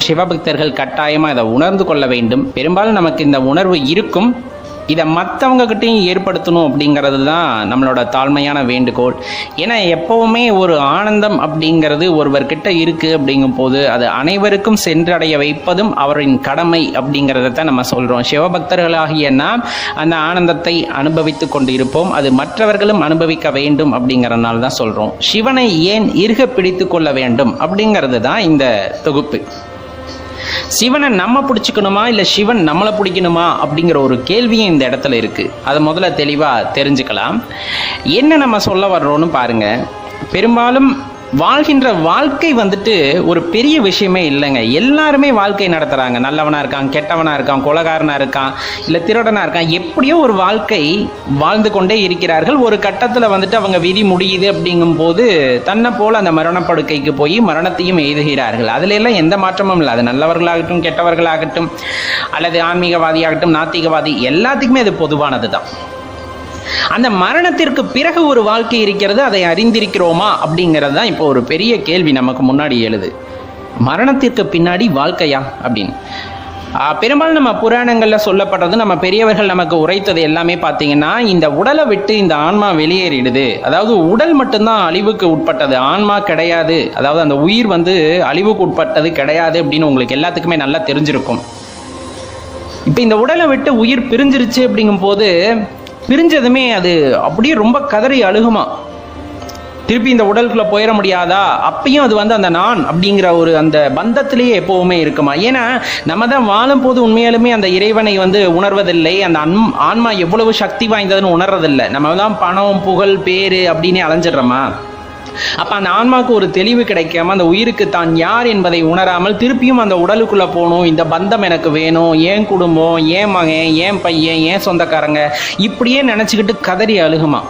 சிவபக்தர்கள் கட்டாயமாக இதை உணர்ந்து கொள்ள வேண்டும். பெரும்பாலும் நமக்கு இந்த உணர்வு இருக்கும், இதை மற்றவங்ககிட்டையும் ஏற்படுத்தணும் அப்படிங்கிறது தான் நம்மளோட தாழ்மையான வேண்டுகோள். ஏன்னா எப்போவுமே ஒரு ஆனந்தம் அப்படிங்கிறது ஒருவர்கிட்ட இருக்குது அப்படிங்கும் போது அது அனைவருக்கும் சென்றடைய வைப்பதும் அவரின் கடமை அப்படிங்கிறத தான் நம்ம சொல்கிறோம். சிவபக்தர்களாகிய நாம் அந்த ஆனந்தத்தை அனுபவித்து கொண்டு இருப்போம், அது மற்றவர்களும் அனுபவிக்க வேண்டும் அப்படிங்கிறதுனால தான் சொல்கிறோம். சிவனை ஏன் இறுக பிடித்து கொள்ள வேண்டும் அப்படிங்கிறது தான் இந்த தொகுப்பு. சிவனை நம்ம பிடிச்சிக்கணுமா இல்லை சிவன் நம்மளை பிடிக்கணுமா அப்படிங்கிற ஒரு கேள்வியும் இந்த இடத்துல இருக்குது. அதை முதல்ல தெளிவாக தெரிஞ்சுக்கலாம். என்ன நம்ம சொல்ல வர்றோன்னு பாருங்க. பெரும்பாலும் வாழ்கின்ற வாழ்க்கை வந்துட்டு ஒரு பெரிய விஷயமே இல்லைங்க. எல்லாருமே வாழ்க்கை நடத்துகிறாங்க. நல்லவனாக இருக்கான், கெட்டவனாக இருக்கான், கொலைகாரனாக இருக்கான், இல்லை திருடனாக இருக்கான், எப்படியோ ஒரு வாழ்க்கை வாழ்ந்து கொண்டே இருக்கிறார்கள். ஒரு கட்டத்தில் வந்துட்டு அவங்க விதி முடியுது அப்படிங்கும்போது தன்னை போல் அந்த மரணப்படுக்கைக்கு போய் மரணத்தையும் எய்துகிறார்கள். அதுல எல்லாம் எந்த மாற்றமும் இல்லை. அது நல்லவர்களாகட்டும் கெட்டவர்களாகட்டும் அல்லது ஆன்மீகவாதியாகட்டும் நாத்திகவாதி, எல்லாத்துக்குமே அது பொதுவானது தான். அந்த மரணத்திற்கு பிறகு ஒரு வாழ்க்கை இருக்கிறது, அதை அறிந்திருக்கிறோமா அப்படிங்கிறது தான் இப்போ ஒரு பெரிய கேள்வி நமக்கு முன்னாடி எழுது. மரணத்திற்கு பின்னாடி வாழ்க்கையா அப்படின்னு பெரும்பாலும் நம்ம புராணங்களில் சொல்லப்படுறது, நம்ம பெரியவர்கள் நமக்கு உரைத்தது எல்லாமே பார்த்தீங்கன்னா, இந்த உடலை விட்டு இந்த ஆன்மா வெளியேறிடுது. அதாவது உடல் மட்டும்தான் அழிவுக்கு உட்பட்டது, ஆன்மா கிடையாது. அதாவது அந்த உயிர் அழிவுக்கு உட்பட்டது கிடையாது அப்படின்னு உங்களுக்கு எல்லாத்துக்குமே நல்லா தெரிஞ்சிருக்கும். இப்போ இந்த உடலை விட்டு உயிர் பிரிஞ்சிருச்சு அப்படிங்கும் போது பிரிஞ்சதுமே அது அப்படியே ரொம்ப கதறி அழுகுமா. திருப்பி இந்த உடலுக்குள்ள போயிட முடியாதா? அப்பயும் அது அந்த நான் அப்படிங்கிற ஒரு அந்த பந்தத்திலேயே எப்பவுமே இருக்குமா. ஏன்னா நம்ம தான் வாழும் போது உண்மையாலுமே அந்த இறைவனை உணர்வதில்லை, அந்த ஆன்மா எவ்வளவு சக்தி வாய்ந்ததுன்னு உணர்றதில்லை. நம்ம தான் பணம் புகழ் பேரு அப்படின்னு அலைஞ்சிடுறோமா. அப்ப அந்த ஆன்மாவுக்கு ஒரு தெளிவு கிடைக்காம அந்த உயிருக்கு தான் யார் என்பதை உணராமல் திருப்பியும் அந்த உடலுக்குள்ள போகணும், இந்த பந்தம் எனக்கு வேணும், ஏன் குடும்பம், ஏன் மகன், ஏன் பையன், ஏன் சொந்தக்காரங்க, இப்படியே நினைச்சுக்கிட்டு கதறி அழுகுமா.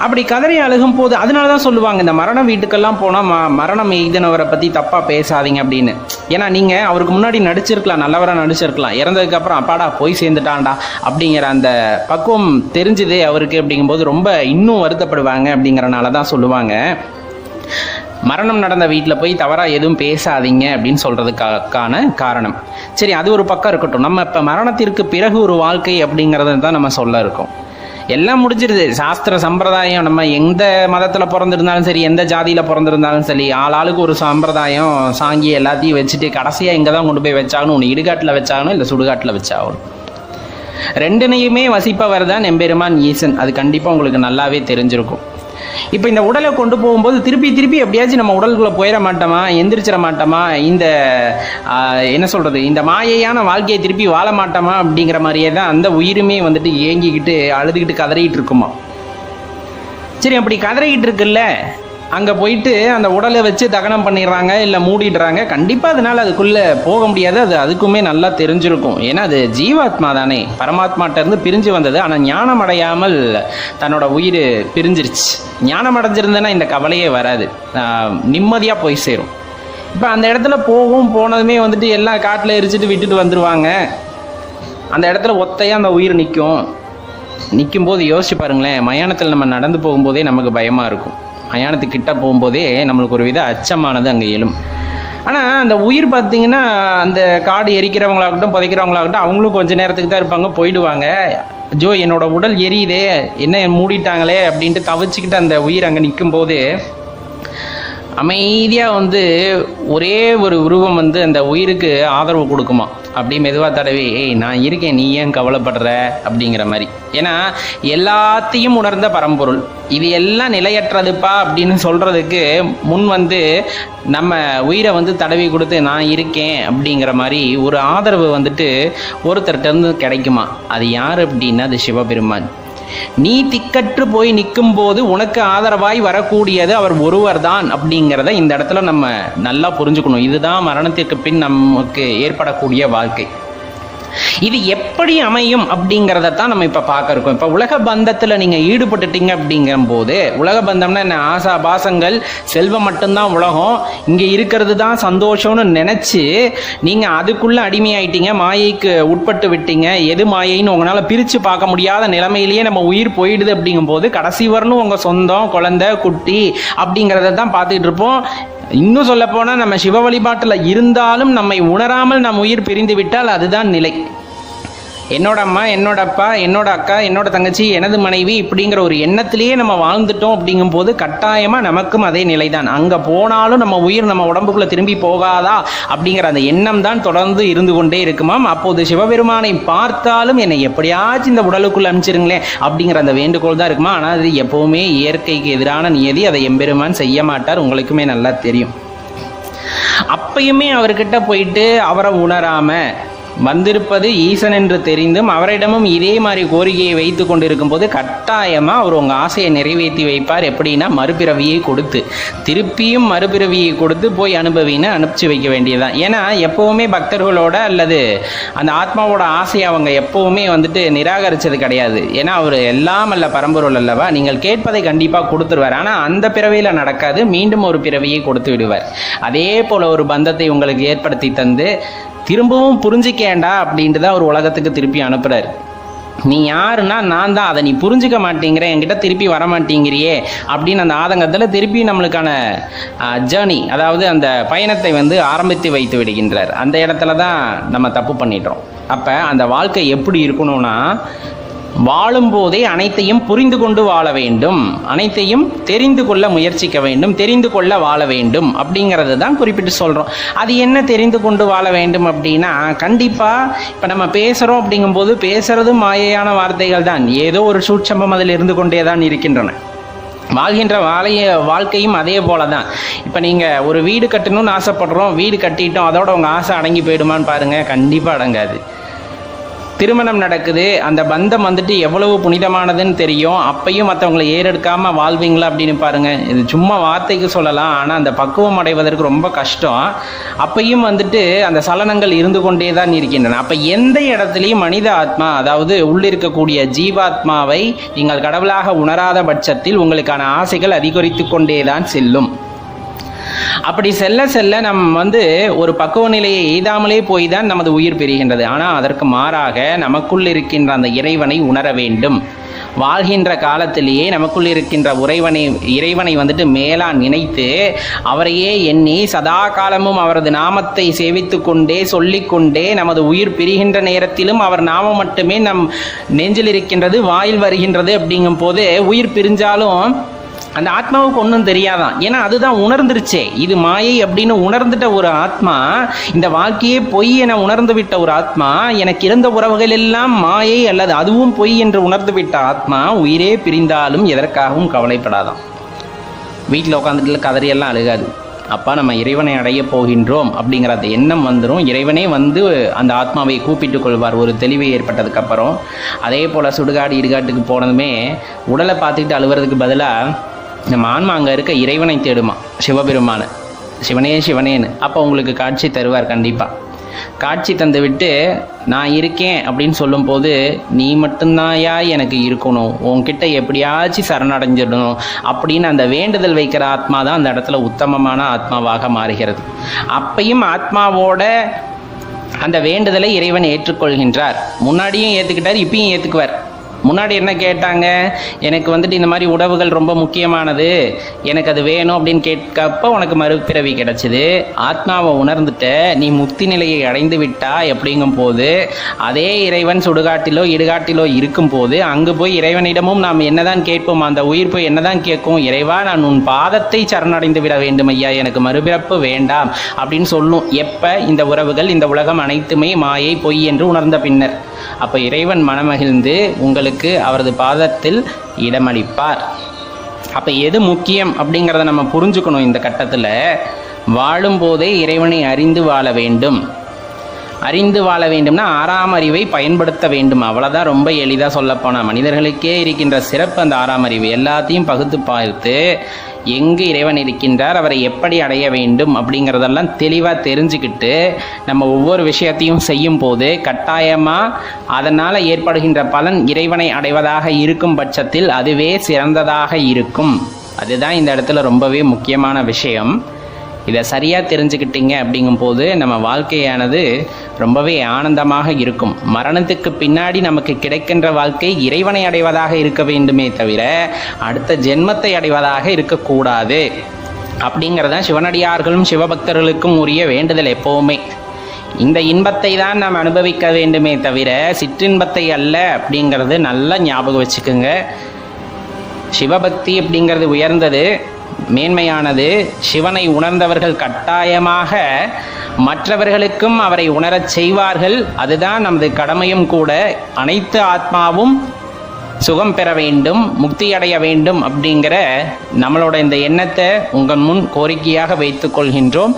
அப்படி கதறி அழுகும் போது அதனாலதான் சொல்லுவாங்க, இந்த மரண வீட்டுக்கெல்லாம் போனா மரணம் எய்தினவரை பத்தி தப்பா பேசாதீங்க அப்படின்னு. ஏன்னா நீங்க அவருக்கு முன்னாடி நடிச்சிருக்கலாம், நல்லவரா நடிச்சிருக்கலாம், இறந்ததுக்கு அப்புறம் அப்பாடா போய் சேர்ந்துட்டான்டா அப்படிங்கிற அந்த பக்குவம் தெரிஞ்சுது அவருக்கு அப்படிங்கும்போது ரொம்ப இன்னும் வருத்தப்படுவாங்க. அப்படிங்கிறனாலதான் சொல்லுவாங்க, மரணம் நடந்த வீட்டில் போய் தவறாக எதுவும் பேசாதீங்க அப்படின்னு சொல்கிறதுக்கான காரணம். சரி, அது ஒரு பக்கம் இருக்கட்டும். நம்ம இப்போ மரணத்திற்கு பிறகு ஒரு வாழ்க்கை அப்படிங்கிறத தான் நம்ம சொல்ல இருக்கோம். எல்லாம் முடிஞ்சிருது. சாஸ்திர சம்பிரதாயம், நம்ம எந்த மதத்தில் பிறந்திருந்தாலும் சரி, எந்த ஜாதியில் பிறந்திருந்தாலும் சரி, ஆளுக்கு ஒரு சம்பிரதாயம் சாங்கி எல்லாத்தையும் வச்சுட்டு கடைசியாக இங்கே தான் கொண்டு போய் வச்சாகணும். ஒன்று இடுகாட்டில் வச்சாகணும், இல்லை சுடுகாட்டில் வச்சாகணும். ரெண்டுனையுமே வசிப்பவர் தான் எம்பெருமான் ஈசன். அது கண்டிப்பாக உங்களுக்கு நல்லாவே தெரிஞ்சிருக்கும். இப்போ இந்த உடலை கொண்டு போகும்போது திருப்பி திருப்பி எப்படியாச்சும் நம்ம உடலுக்குள்ளே போயிட மாட்டோமா, எந்திரிச்சிட மாட்டோமா, இந்த என்ன சொல்கிறது, இந்த மாயையான வாழ்க்கையை திருப்பி வாழ மாட்டோமா அப்படிங்கிற மாதிரியே தான் அந்த உயிருமே ஏங்கிக்கிட்டு அழுதுகிட்டு கதறிக்கிட்டு இருக்குமா. சரி, அப்படி கதறிக்கிட்டு இருக்குல்ல, அங்கே போயிட்டு அந்த உடலை வச்சு தகனம் பண்ணிடுறாங்க, இல்லை மூடிடுறாங்க. கண்டிப்பாக அதனால் அதுக்குள்ளே போக முடியாது. அது அதுக்குமே நல்லா தெரிஞ்சிருக்கும். ஏன்னா அது ஜீவாத்மா தானே, பரமாத்மாட்டிருந்து பிரிஞ்சு வந்தது. ஆனால் ஞானம் அடையாமல் தன்னோட உயிர் பிரிஞ்சிருச்சு. ஞானம் அடைஞ்சிருந்தேன்னா இந்த கவலையே வராது, நிம்மதியாக போய் சேரும். இப்போ அந்த இடத்துல போனதுமே எல்லாம் காட்டில் எரிச்சிட்டு விட்டுட்டு வந்துடுவாங்க. அந்த இடத்துல ஒத்தையாக அந்த உயிர் நிற்கும்போது யோசிச்சு பாருங்களேன். மயானத்தில் நம்ம நடந்து போகும்போதே நமக்கு பயமாக இருக்கும். மயானத்துக்கிட்ட போகும்போதே நம்மளுக்கு ஒரு வித அச்சமானது அங்கே எழும். ஆனால் அந்த உயிர் பார்த்தீங்கன்னா, அந்த காடு எரிக்கிறவங்களாகட்டும் புதைக்கிறவங்களாகட்டும் அவங்களும் கொஞ்சம் நேரத்துக்கு தான் இருப்பாங்க, போயிடுவாங்க. ஜோ என்னோட உடல் எரியுதே, என்ன மூடிட்டாங்களே அப்படின்ட்டு தவிச்சுக்கிட்டு அந்த உயிர் அங்கே நிற்கும் போது அமைதியாக ஒரே ஒரு உருவம் அந்த உயிருக்கு ஆதரவு கொடுக்குமா. அப்படி மெதுவாக தடவி, ஏய் நான் இருக்கேன், நீ ஏன் கவலைப்படுற அப்படிங்கிற மாதிரி. ஏன்னா எல்லாத்தையும் உணர்ந்த பரம்பொருள், இது எல்லாம் நிலையற்றதுப்பா அப்படின்னு சொல்கிறதுக்கு முன் நம்ம உயிரை தடவி கொடுத்து நான் இருக்கேன் அப்படிங்கிற மாதிரி ஒரு ஆதரவு ஒருத்தர்கிட்ட இருந்து கிடைக்குமா. அது யார் அப்படின்னா அது சிவபெருமான். நீ திக்கற்று போய் நிற்கும் போது உனக்கு ஆதரவாய் வரக்கூடியது அவர் ஒருவர் தான் அப்படிங்கிறத இந்த இடத்துல நம்ம நல்லா புரிஞ்சுக்கணும். இதுதான் மரணத்திற்கு பின் நமக்கு ஏற்படக்கூடிய வாழ்க்கை. இது எப்படி அமையும் அப்படிங்கிறத தான் நம்ம இப்போ பார்க்க இருக்கோம். இப்போ உலக பந்தத்தில் நீங்கள் ஈடுபட்டுட்டீங்க அப்படிங்கும்போது, உலக பந்தம்னா என்ன, ஆசா பாசங்கள், செல்வம் மட்டும்தான் உலகம், இங்கே இருக்கிறது தான் சந்தோஷம்னு நினச்சி நீங்கள் அதுக்குள்ளே அடிமையாயிட்டீங்க, மாயைக்கு உட்பட்டு விட்டீங்க. எது மாயைன்னு உங்களால் பிரித்து பார்க்க முடியாத நிலைமையிலேயே நம்ம உயிர் போயிடுது. அப்படிங்கும்போது கடைசி வரலும் உங்கள் சொந்தம், குழந்தை, குட்டி அப்படிங்கிறத தான் பார்த்துக்கிட்டு இருப்போம். இன்னும் சொல்லப்போனால் நம்ம சிவ வழிபாட்டில் இருந்தாலும் நம்மை உணராமல் நம் உயிர் பிரிந்து விட்டால் அதுதான் நிலை. என்னோட அம்மா, என்னோட அப்பா, என்னோட அக்கா, என்னோட தங்கச்சி, எனது மனைவி இப்படிங்கிற ஒரு எண்ணத்திலேயே நம்ம வாழ்ந்துட்டோம். அப்படிங்கும்போது கட்டாயமாக நமக்கும் அதே நிலை தான். அங்கே போனாலும் நம்ம உயிர் நம்ம உடம்புக்குள்ளே திரும்பி போகாதா அப்படிங்கிற அந்த எண்ணம் தான் தொடர்ந்து இருந்து கொண்டே இருக்குமாம். அப்போது சிவபெருமானை பார்த்தாலும் என்னை எப்படியாச்சும் இந்த உடலுக்குள்ள அனுப்பிச்சிருங்களேன் அப்படிங்கிற அந்த வேண்டுகோள் தான் இருக்குமா. ஆனால் அது எப்போவுமே இயற்கைக்கு எதிரான நியதி. அதை எம்பெருமான் செய்ய மாட்டார். உங்களுக்குமே நல்லா தெரியும். அப்பயுமே அவர்கிட்ட போயிட்டு அவரை உணராம வந்திருப்பது ஈசன் என்று தெரிந்தும் அவரிடமும் இதே மாதிரி கோரிக்கையை வைத்து கொண்டிருக்கும் போது கட்டாயமாக அவர் உங்கள் ஆசையை நிறைவேற்றி வைப்பார். எப்படின்னா மறுபிறவியை கொடுத்து, திருப்பியும் மறுபிறவியை கொடுத்து போய் அனுபவின்னு அனுப்பிச்சு வைக்க வேண்டியதுதான். ஏன்னா எப்போவுமே பக்தர்களோட அல்லது அந்த ஆத்மாவோட ஆசையை அவங்க எப்போவுமே நிராகரித்தது கிடையாது. ஏன்னா அவர் எல்லாம் அல்ல பரம்பொருள் அல்லவா. நீங்கள் கேட்பதை கண்டிப்பாக கொடுத்துருவார். ஆனால் அந்த பிறவியில் நடக்காது. மீண்டும் ஒரு பிறவியை கொடுத்து விடுவார். அதே போல் ஒரு பந்தத்தை உங்களுக்கு ஏற்படுத்தி தந்து திரும்பவும் புரிஞ்சிக்கேண்டா அப்படின்ட்டு தான் ஒரு உலகத்துக்கு திருப்பி அனுப்புகிறார். நீ யாருன்னா நான் தான், அதை நீ புரிஞ்சிக்க மாட்டேங்கிற, என்கிட்ட திருப்பி வர மாட்டேங்கிறியே அப்படின்னு அந்த ஆதங்கத்தில் திருப்பி நம்மளுக்கான ஜேர்னி, அதாவது அந்த பயணத்தை ஆரம்பித்து வைத்து விடுகின்றார். அந்த இடத்துல தான் நம்ம தப்பு பண்ணிட்டோம். அப்போ அந்த வாழ்க்கை எப்படி இருக்கணும்னா, வாழும்போதே அனைத்தையும் புரிந்து கொண்டு வாழ வேண்டும், அனைத்தையும் தெரிந்து கொள்ள முயற்சிக்க வேண்டும், தெரிந்து கொள்ள வாழ வேண்டும் அப்படிங்கிறது தான் குறிப்பிட்டு சொல்கிறோம். அது என்ன தெரிந்து கொண்டு வாழ வேண்டும் அப்படின்னா, கண்டிப்பாக இப்போ நம்ம பேசுகிறோம் அப்படிங்கும்போது பேசுகிறதும் மாயையான வார்த்தைகள் தான். ஏதோ ஒரு சூட்சமம் அதில் இருந்து கொண்டே தான் இருக்கின்றன. வாழ்கின்ற வாழ்க்கையும் அதே போல தான். இப்போ நீங்கள் ஒரு வீடு கட்டணும்னு ஆசைப்படுறோம், வீடு கட்டிட்டோம், அதோட உங்கள் ஆசை அடங்கி போயிடுமான்னு பாருங்கள். கண்டிப்பாக அடங்காது. திருமணம் நடக்குது, அந்த பந்தம் எவ்வளவு புனிதமானதுன்னு தெரியும், அப்பையும் மற்றவங்களை ஏறெடுக்காமல் வாழ்வீங்களா அப்படின்னு பாருங்கள். இது சும்மா வார்த்தைக்கு சொல்லலாம், ஆனால் அந்த பக்குவம் அடைவதற்கு ரொம்ப கஷ்டம். அப்பையும் அந்த சலனங்கள் இருந்து கொண்டே தான் இருக்கின்றன. அப்போ எந்த இடத்துலையும் மனித ஆத்மா, அதாவது உள்ளிருக்கக்கூடிய ஜீவாத்மாவை நீங்கள் கடவுளாக உணராத பட்சத்தில் உங்களுக்கான ஆசைகள் அதிகரித்து கொண்டே தான் செல்லும். அப்படி செல்ல செல்ல நம்ம ஒரு பக்குவ நிலையை எய்தாமலே போய் தான் நமது உயிர் பெறுகின்றது. ஆனால் அதற்கு மாறாக நமக்குள் இருக்கின்ற அந்த இறைவனை உணர வேண்டும். வாழ்கின்ற காலத்திலேயே நமக்குள் இருக்கின்ற இறைவனை மேலா நினைத்து அவரையே எண்ணி சதா காலமும் அவரது நாமத்தை சேவித்து கொண்டே சொல்லிக்கொண்டே நமது உயிர் பிரிகின்ற நேரத்திலும் அவர் நாமம் மட்டுமே நம் நெஞ்சில் இருக்கின்றது, வாயில் வருகின்றது. அப்படிங்கும் போது உயிர் பிரிஞ்சாலும் அந்த ஆத்மாவுக்கு ஒன்றும் தெரியாதான். ஏன்னா அதுதான் உணர்ந்துருச்சே, இது மாயை அப்படின்னு உணர்ந்துட்ட ஒரு ஆத்மா, இந்த வாழ்க்கையே பொய் என உணர்ந்து விட்ட ஒரு ஆத்மா, எனக்கு இருந்த உறவுகள் எல்லாம் மாயை அல்லது அதுவும் பொய் என்று உணர்ந்து விட்ட ஆத்மா உயிரே பிரிந்தாலும் எதற்காகவும் கவலைப்படாதான். வீட்டில் உட்காந்துட்டு கதறியெல்லாம் அழுகாது. அப்பா நம்ம இறைவனை அடைய போகின்றோம் அப்படிங்கிற அந்த எண்ணம் வந்துடும். இறைவனே அந்த ஆத்மாவை கூப்பிட்டு கொள்வார் ஒரு தெளிவு ஏற்பட்டதுக்கப்புறம். அதே போல் சுடுகாடு இடுகாட்டுக்கு போனதுமே உடலை பார்த்துக்கிட்டு அழுகிறதுக்கு பதிலாக நம்ம ஆன்மா அங்கே இருக்க இறைவனை தேடுமா, சிவபெருமான, சிவனே சிவனேன்னு. அப்போ உங்களுக்கு காட்சி தருவார். கண்டிப்பாக காட்சி தந்து விட்டு நான் இருக்கேன் அப்படின்னு சொல்லும்போது, நீ மட்டும்தாயா எனக்கு இருக்கணும், உன்கிட்ட எப்படியாச்சும் சரணடைஞ்சிடணும் அப்படின்னு அந்த வேண்டுதல் வைக்கிற ஆத்மா தான் அந்த இடத்துல உத்தமமான ஆத்மாவாக மாறுகிறது. அப்பையும் ஆத்மாவோட அந்த வேண்டுதலை இறைவன் ஏற்றுக்கொள்கின்றார். முன்னாடியும் ஏற்றுக்கிட்டார், இப்பயும் ஏற்றுக்குவார். முன்னாடி என்ன கேட்டாங்க, எனக்கு இந்த மாதிரி உணவுகள் ரொம்ப முக்கியமானது, எனக்கு அது வேணும் அப்படின்னு கேட்கப்போ உனக்கு மறுபிறவி கிடைச்சிது. ஆத்மாவை உணர்ந்துட்ட, நீ முக்தி நிலையை அடைந்து விட்டா அப்படிங்கும் போது அதே இறைவன் சுடுகாட்டிலோ இடுகாட்டிலோ இருக்கும் போது அங்கு போய் இறைவனிடமும் நாம் என்னதான் கேட்போம், அந்த உயிர் போய் என்னதான் கேட்கும், இறைவா நான் உன் பாதத்தை சரணடைந்து விட வேண்டும் ஐயா, எனக்கு மறுபிறப்பு வேண்டாம் அப்படின்னு சொல்லும். எப்போ இந்த உறவுகள் இந்த உலகம் அனைத்துமே மாயை பொய் என்று உணர்ந்த பின்னர். அப்போ இறைவன் மனமகிழ்ந்து உங்களுக்கு அவரது பாதத்தில் இடமளிப்பார். அப்போ எது முக்கியம் அப்படிங்கிறத நம்ம புரிஞ்சுக்கணும். இந்த கட்டத்தில் வாழும்போதே இறைவனை அறிந்து வாழ வேண்டும். அறிந்து வாழ வேண்டும்னா ஆறாம் அறிவை பயன்படுத்த வேண்டும். அவ்வளோதான். ரொம்ப எளிதாக சொல்லப்போனால் மனிதர்களுக்கே இருக்கின்ற சிறப்பு அந்த ஆறாம் அறிவு. எல்லாத்தையும் பகுத்து பார்த்து எங்கு இறைவன் இருக்கின்றார், அவரை எப்படி அடைய வேண்டும் அப்படிங்கிறதெல்லாம் தெளிவாக தெரிஞ்சுக்கிட்டு நம்ம ஒவ்வொரு விஷயத்தையும் செய்யும் போது கட்டாயமாக அதனால் ஏற்படுகின்ற பலன் இறைவனை அடைவதாக இருக்கும் பட்சத்தில் அதுவே சிறந்ததாக இருக்கும். அதுதான் இந்த இடத்துல ரொம்பவே முக்கியமான விஷயம். இதை சரியாக தெரிஞ்சுக்கிட்டீங்க அப்படிங்கும்போது நம்ம வாழ்க்கையானது ரொம்பவே ஆனந்தமாக இருக்கும். மரணத்துக்கு பின்னாடி நமக்கு கிடைக்கின்ற வாழ்க்கை இறைவனை அடைவதாக இருக்க வேண்டுமே தவிர அடுத்த ஜென்மத்தை அடைவதாக இருக்கக்கூடாது. அப்படிங்கிறதான் சிவனடியார்களும் சிவபக்தர்களுக்கும் உரிய வேண்டுதல் எப்போவுமே. இந்த இன்பத்தை தான் நாம் அனுபவிக்க வேண்டுமே தவிர சிற்றின்பத்தை அல்ல அப்படிங்கிறது நல்லா ஞாபகம் வச்சுக்கோங்க. சிவபக்தி அப்படிங்கிறது உயர்ந்தது, மேன்மையானது. சிவனை உணர்ந்தவர்கள் கட்டாயமாக மற்றவர்களுக்கும் அவரை உணரச் செய்வார்கள். அதுதான் நமது கடமையும் கூட. அனைத்து ஆத்மாவும் சுகம் பெற வேண்டும், முக்தி அடைய வேண்டும் அப்படிங்கிற நம்மளோட இந்த எண்ணத்தை உங்கள் முன் கோரிக்கையாக வைத்துக் கொள்கின்றோம்.